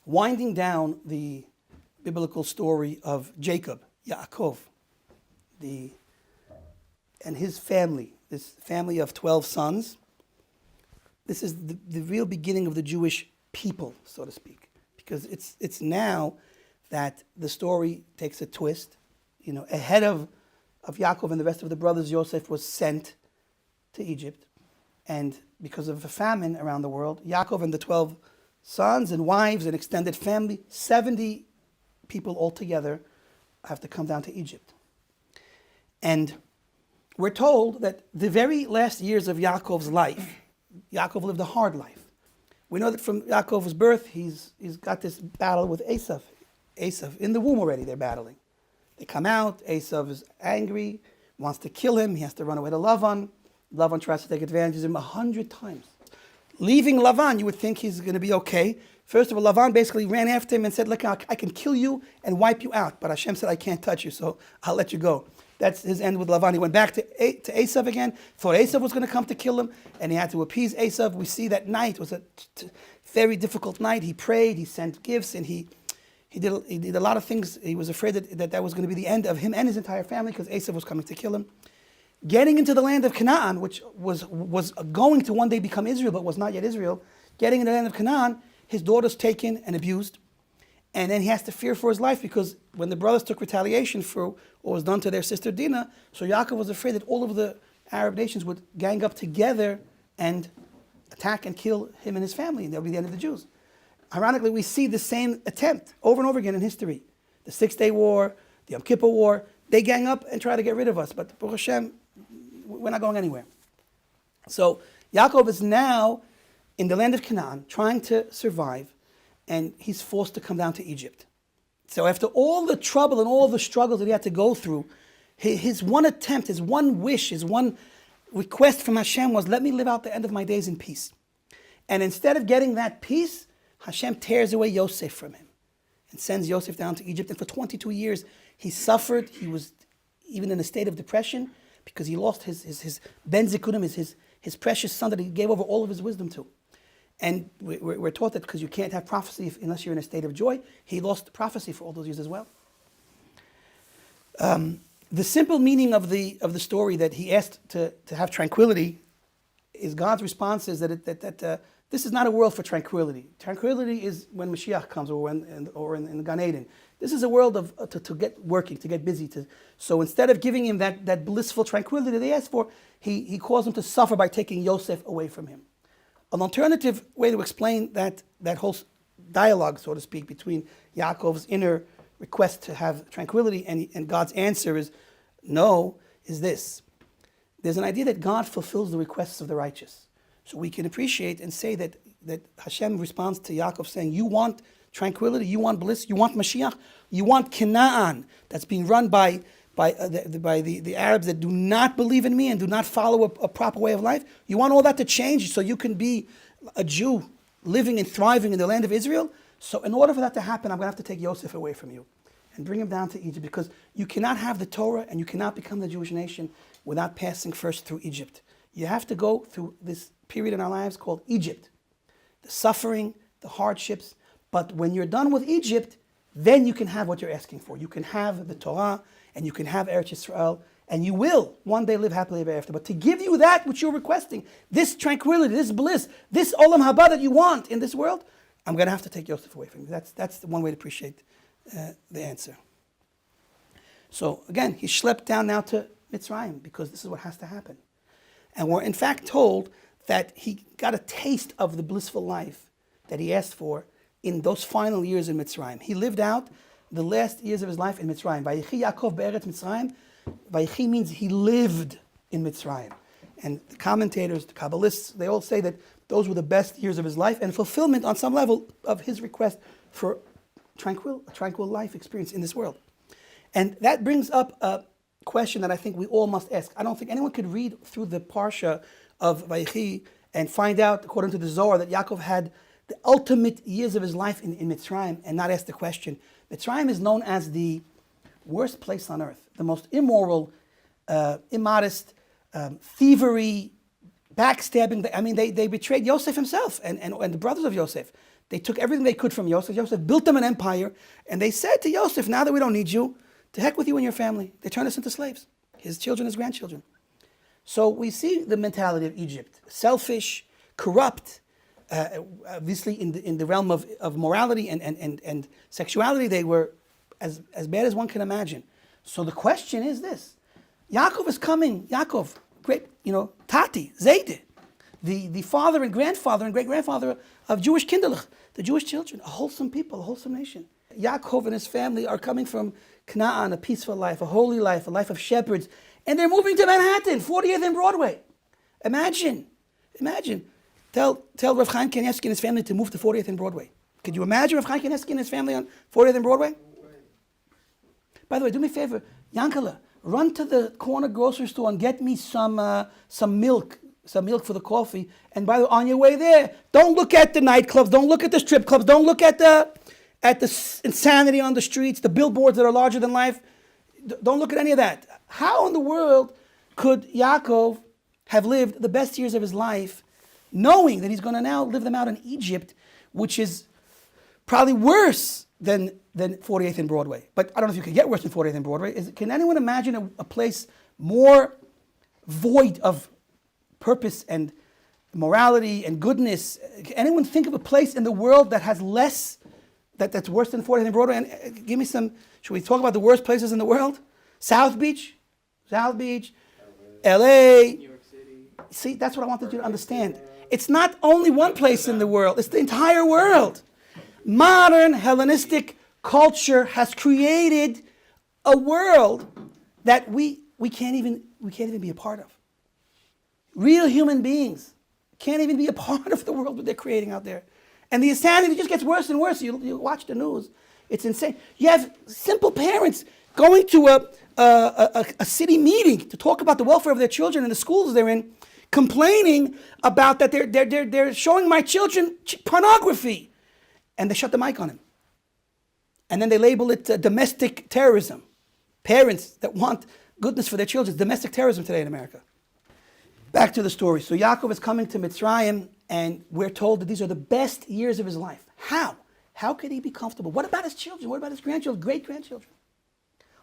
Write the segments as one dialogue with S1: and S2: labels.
S1: winding down the biblical story of Jacob, Yaakov, and his family, this family of 12 sons. This is the real beginning of the Jewish people, so to speak, because it's now that the story takes a twist. Ahead of Yaakov and the rest of the brothers, Yosef was sent to Egypt, and because of a famine around the world, Yaakov and the 12 sons and wives and extended family, 70 people altogether, have to come down to Egypt. And we're told that the very last years of Yaakov's life, Yaakov lived a hard life. We know that from Yaakov's birth, he's got this battle with Esav. Esav, in the womb already, they're battling. They come out, Esav is angry, wants to kill him, he has to run away to Lavan. Lavan tries to take advantage of him 100 times. Leaving Lavan, you would think he's going to be okay. First of all, Lavan basically ran after him and said, look, I can kill you and wipe you out. But Hashem said, I can't touch you, so I'll let you go. That's his end with Lavan. He went back to Esav again, thought Esav was going to come to kill him, and he had to appease Esav. We see that night was a very difficult night. He prayed, he sent gifts, and he did a lot of things. He was afraid that was going to be the end of him and his entire family because Esav was coming to kill him. Getting into the land of Canaan, which was going to one day become Israel, but was not yet Israel, getting into the land of Canaan, his daughter's taken and abused. And then he has to fear for his life because when the brothers took retaliation for what was done to their sister Dinah, so Yaakov was afraid that all of the Arab nations would gang up together and attack and kill him and his family, and that would be the end of the Jews. Ironically, we see the same attempt over and over again in history. The 6-Day War, the Yom Kippur War, they gang up and try to get rid of us, but Baruch Hashem, we're not going anywhere. So Yaakov is now in the land of Canaan, trying to survive, and he's forced to come down to Egypt. So after all the trouble and all the struggles that he had to go through, his one attempt, his one wish, his one request from Hashem was, let me live out the end of my days in peace. And instead of getting that peace, Hashem tears away Yosef from him and sends Yosef down to Egypt. And for 22 years, he suffered. He was even in a state of depression because he lost his Ben Zikunim, his precious son that he gave over all of his wisdom to. And we're taught that because you can't have prophecy unless you're in a state of joy. He lost prophecy for all those years as well. The simple meaning of the story that he asked to have tranquility is God's response is that this is not a world for tranquility. Tranquility is when Mashiach comes or in the Gan Eden. This is a world to get working, to get busy. So instead of giving him that blissful tranquility that they asked for, he caused him to suffer by taking Yosef away from him. An alternative way to explain that whole dialogue, so to speak, between Yaakov's inner request to have tranquility and God's answer is no, is this. There's an idea that God fulfills the requests of the righteous. So we can appreciate and say that Hashem responds to Yaakov saying, you want tranquility, you want bliss, you want Mashiach, you want Canaan that's being run by the Arabs that do not believe in me and do not follow a proper way of life. You want all that to change so you can be a Jew living and thriving in the land of Israel. So in order for that to happen, I'm going to have to take Yosef away from you and bring him down to Egypt because you cannot have the Torah and you cannot become the Jewish nation without passing first through Egypt. You have to go through this period in our lives called Egypt. The suffering, the hardships. But when you're done with Egypt, then you can have what you're asking for. You can have the Torah and you can have Eretz Yisrael, and you will one day live happily ever after. But to give you that which you're requesting, this tranquility, this bliss, this olam haba that you want in this world, I'm going to have to take Yosef away from you. That's the one way to appreciate the answer. So again, he schlepped down now to Mitzrayim because this is what has to happen. And we're in fact told that he got a taste of the blissful life that he asked for in those final years in Mitzrayim. He lived out the last years of his life in Mitzrayim. Vayechi Yaakov be'eretz Mitzrayim. Vayechi means he lived in Mitzrayim. And the commentators, the Kabbalists, they all say that those were the best years of his life and fulfillment on some level of his request for a tranquil life experience in this world. And that brings up a question that I think we all must ask. I don't think anyone could read through the Parsha of Vayechi and find out, according to the Zohar, that Yaakov had the ultimate years of his life in Mitzrayim and not ask the question. Mitzrayim is known as the worst place on earth, the most immoral, immodest, thievery, backstabbing. I mean, they betrayed Yosef himself and the brothers of Yosef. They took everything they could from Yosef. Yosef built them an empire, and they said to Yosef, now that we don't need you, to heck with you and your family. They turned us into slaves, his children, his grandchildren. So we see the mentality of Egypt, selfish, corrupt, obviously in the realm of morality and sexuality, they were as bad as one can imagine. So the question is this: Yaakov is coming. Yaakov, great, Tati, Zayde, the father and grandfather and great grandfather of Jewish kinderlich, the Jewish children, a wholesome people, a wholesome nation. Yaakov and his family are coming from Canaan, a peaceful life, a holy life, a life of shepherds, and they're moving to Manhattan, 40th and Broadway. Imagine. Tell Rav Chaim Kanievsky and his family to move to 40th and Broadway. Could you imagine Rav Chaim Kanievsky and his family on 40th and Broadway? By the way, do me a favor, Yankala, run to the corner grocery store and get me some milk for the coffee. And by the way, on your way there, don't look at the nightclubs, don't look at the strip clubs, don't look at the insanity on the streets, the billboards that are larger than life. Don't look at any of that. How in the world could Yaakov have lived the best years of his life knowing that he's going to now live them out in Egypt, which is probably worse than 48th and Broadway? But I don't know if you can get worse than 48th and Broadway. Can anyone imagine a place more void of purpose and morality and goodness? Can anyone think of a place in the world that has less, that's worse than 40th and Broadway? And give me some, should we talk about the worst places in the world? South Beach, LA, New York City. See, that's what I wanted you to understand. It's not only one place in the world, it's the entire world. Modern Hellenistic culture has created a world that we can't even be a part of. Real human beings can't even be a part of the world that they're creating out there. And the insanity just gets worse and worse. You watch the news. It's insane. You have simple parents going to a city meeting to talk about the welfare of their children in the schools they're in, complaining about that they're showing my children pornography. And they shut the mic on him. And then they label it domestic terrorism. Parents that want goodness for their children, domestic terrorism today in America. Back to the story. So Yaakov is coming to Mitzrayim, and we're told that these are the best years of his life. How? How could he be comfortable? What about his children? What about his grandchildren, great-grandchildren?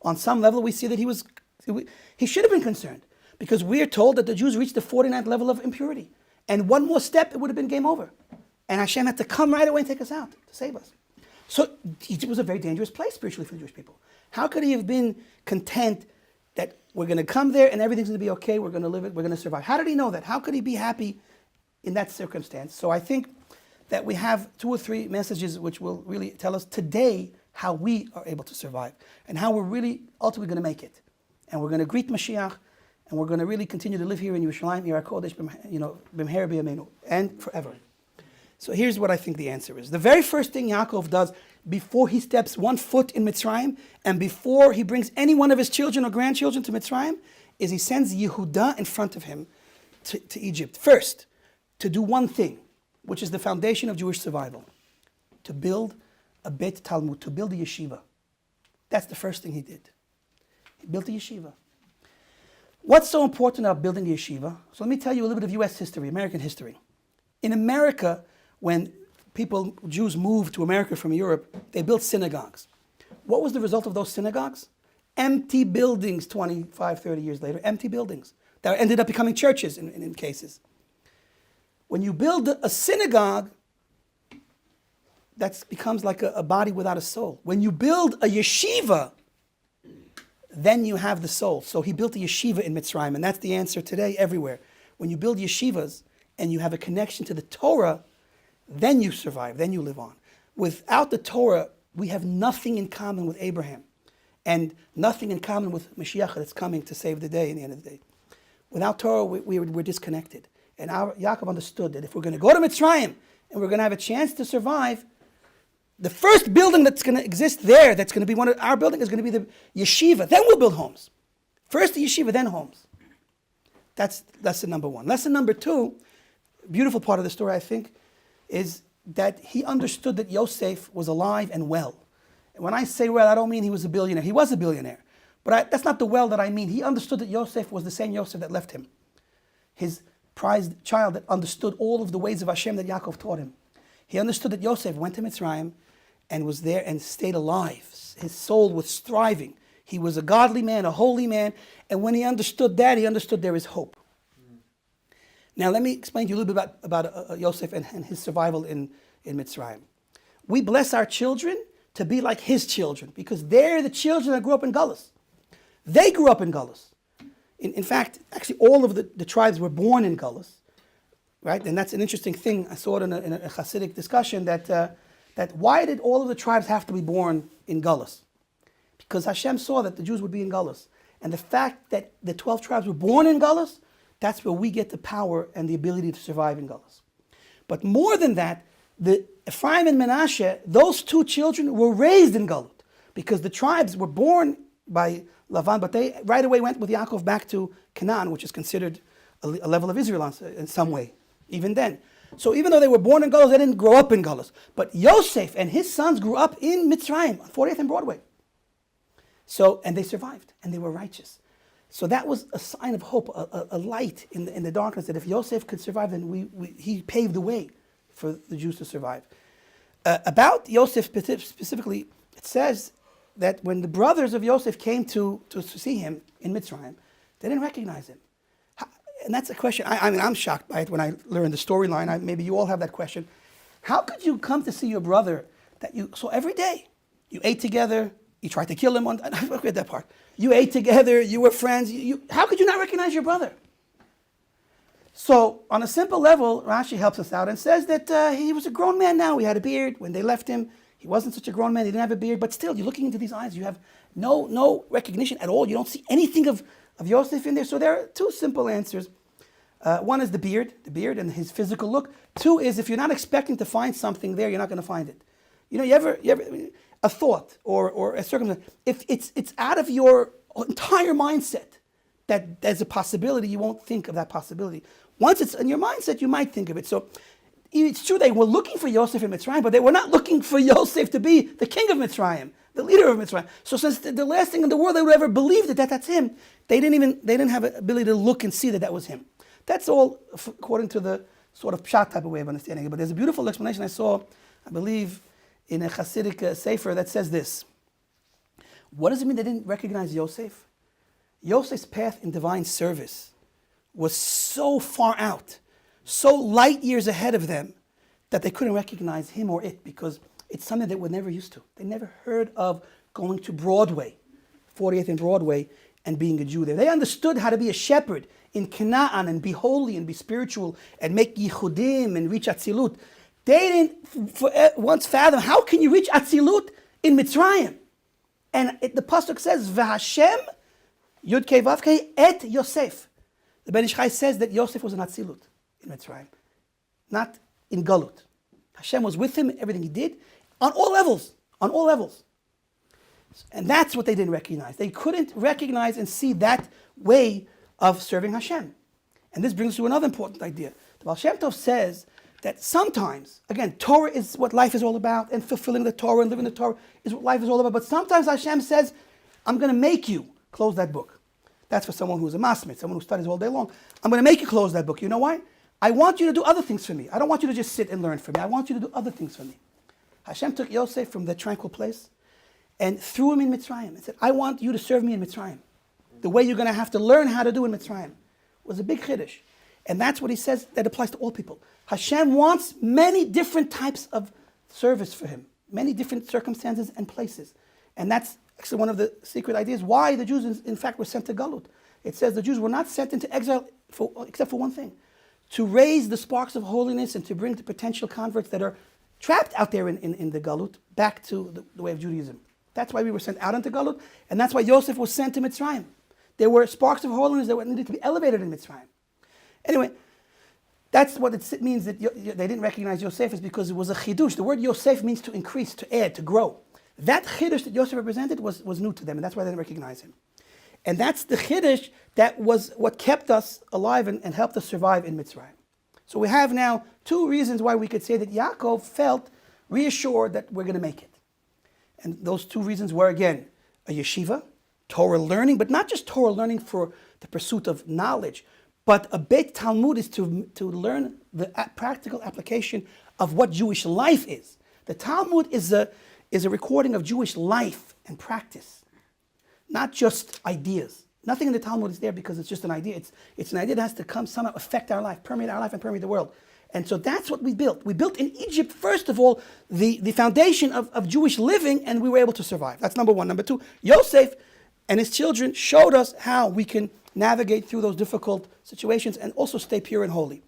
S1: On some level, we see that he should have been concerned, because we are told that the Jews reached the 49th level of impurity. And one more step, it would have been game over. And Hashem had to come right away and take us out to save us. So Egypt was a very dangerous place spiritually for the Jewish people. How could he have been content that we're going to come there and everything's going to be okay, we're going to live it, we're going to survive? How did he know that? How could he be happy in that circumstance? So I think that we have 2 or 3 messages which will really tell us today how we are able to survive and how we're really ultimately going to make it. And we're going to greet Mashiach, and we're going to really continue to live here in Yerushalayim, Yer HaKodesh, B'mher B'yameinu, and forever. So here's what I think the answer is. The very first thing Yaakov does before he steps one foot in Mitzrayim and before he brings any one of his children or grandchildren to Mitzrayim is he sends Yehudah in front of him to Egypt. First, to do one thing, which is the foundation of Jewish survival, to build a Beit Talmud, to build a yeshiva. That's the first thing he did. He built a yeshiva. What's so important about building a yeshiva? So let me tell you a little bit of U.S. history, American history. In America, when Jews moved to America from Europe, they built synagogues. What was the result of those synagogues? Empty buildings 25, 30 years later, empty buildings that ended up becoming churches in cases. When you build a synagogue, that becomes like a body without a soul. When you build a yeshiva, then you have the soul. So he built a yeshiva in Mitzrayim, and that's the answer today everywhere. When you build yeshivas and you have a connection to the Torah, then you survive, then you live on. Without the Torah, we have nothing in common with Abraham and nothing in common with Mashiach that's coming to save the day in the end of the day. Without Torah, we're disconnected. And Yaakov understood that if we're going to go to Mitzrayim and we're going to have a chance to survive, the first building that's going to exist there, that's going to be one of our buildings, is going to be the yeshiva. Then we'll build homes. First the yeshiva, then homes. That's lesson number 1. Lesson number 2, beautiful part of the story, I think, is that he understood that Yosef was alive and well. And when I say well, I don't mean he was a billionaire. He was a billionaire. But that's not the well that I mean. He understood that Yosef was the same Yosef that left him. His prized child that understood all of the ways of Hashem that Yaakov taught him. He understood that Yosef went to Mitzrayim and was there and stayed alive. His soul was thriving. He was a godly man, a holy man. And when he understood that, he understood there is hope. Now, let me explain to you a little bit about Yosef and his survival in Mitzrayim. We bless our children to be like his children because they're the children that grew up in Galus. They grew up in Galus. In fact, actually, all of the tribes were born in Galus, right? And that's an interesting thing. I saw it in a Hasidic discussion that why did all of the tribes have to be born in Galus? Because Hashem saw that the Jews would be in Galus. And the fact that the 12 tribes were born in Galus, that's where we get the power and the ability to survive in Galus. But more than that, the Ephraim and Menashe, those two children were raised in Galut because the tribes were born by Lavan, but they right away went with Yaakov back to Canaan, which is considered a level of Israel in some way, even then. So even though they were born in Galus, they didn't grow up in Galus. But Yosef and his sons grew up in Mitzrayim, on 40th and Broadway. So, and they survived, and they were righteous. So that was a sign of hope, a light in the darkness, that if Yosef could survive, then he paved the way for the Jews to survive. About Yosef specifically, it says that when the brothers of Yosef came to see him in Mitzrayim, they didn't recognize him. And that's a question. I mean, I'm shocked by it when I learn the storyline. Maybe you all have that question. How could you come to see your brother that you saw every day? You ate together. You tried to kill him. I forget that part. You ate together. You were friends. How could you not recognize your brother? So on a simple level, Rashi helps us out and says that he was a grown man now. He had a beard. When they left him, he wasn't such a grown man. He didn't have a beard. But still, you're looking into these eyes. You have no recognition at all. You don't see anything of Yosef in there. So there are two simple answers. One is the beard and his physical look. Two is if you're not expecting to find something there, you're not going to find it. You ever a thought or a circumstance, if it's out of your entire mindset that there's a possibility, you won't think of that possibility. Once it's in your mindset, you might think of it. So it's true they were looking for Yosef in Mitzrayim, but they were not looking for Yosef to be the king of Mitzrayim, the leader of Mitzrayim. So since the last thing in the world they would ever believe that's him, they didn't have an ability to look and see that was him. That's all according to the sort of pshat type of way of understanding it. But there's a beautiful explanation I saw, I believe, in a Hasidic sefer that says this. What does it mean they didn't recognize Yosef? Yosef's path in divine service was so far out, so light years ahead of them, that they couldn't recognize him or it because it's something they were never used to. They never heard of going to Broadway, 40th and Broadway, and being a Jew there. They understood how to be a shepherd in Canaan and be holy and be spiritual and make yichudim and reach Atzilut. They didn't once fathom, how can you reach Atzilut in Mitzrayim? And the pasuk says, V'Hashem Yud Kei Vav Kei et Yosef. The Ben Ish Chai says that Yosef was an Atzilut in Mitzrayim, not in Galut. Hashem was with him in everything he did, on all levels. And that's what they didn't recognize. They couldn't recognize and see that way of serving Hashem. And this brings us to another important idea. The Baal Shem Tov says that sometimes, again, Torah is what life is all about, and fulfilling the Torah and living the Torah is what life is all about. But sometimes Hashem says, I'm going to make you close that book. That's for someone who's a masmid, someone who studies all day long. I'm going to make you close that book. You know why? I want you to do other things for me. I don't want you to just sit and learn for me. I want you to do other things for me. Hashem took Yosef from that tranquil place and threw him in Mitzrayim and said, I want you to serve me in Mitzrayim. The way you're going to have to learn how to do in Mitzrayim was a big chiddush. And that's what he says that applies to all people. Hashem wants many different types of service for him, many different circumstances and places. And that's actually one of the secret ideas why the Jews, in fact, were sent to Galut. It says the Jews were not sent into exile except for one thing, to raise the sparks of holiness and to bring the potential converts that are trapped out there in the Galut back to the way of Judaism. That's why we were sent out into Galut, and that's why Yosef was sent to Mitzrayim. There were sparks of holiness that needed to be elevated in Mitzrayim. Anyway, that's what it means that they didn't recognize Yosef, is because it was a chidush. The word Yosef means to increase, to add, to grow. That chidush that Yosef represented was new to them, and that's why they didn't recognize him. And that's the chidush that was what kept us alive and helped us survive in Mitzrayim. So we have now two reasons why we could say that Yaakov felt reassured that we're going to make it. And those two reasons were, again, a yeshiva, Torah learning, but not just Torah learning for the pursuit of knowledge, but a Beit Talmud is to learn the practical application of what Jewish life is. The Talmud is a recording of Jewish life and practice, not just ideas. Nothing in the Talmud is there because it's just an idea. It's an idea that has to come somehow affect our life, permeate our life, and permeate the world. And so that's what we built. We built in Egypt, first of all, the foundation of Jewish living, and we were able to survive. That's number one. Number two, Yosef and his children showed us how we can navigate through those difficult situations and also stay pure and holy.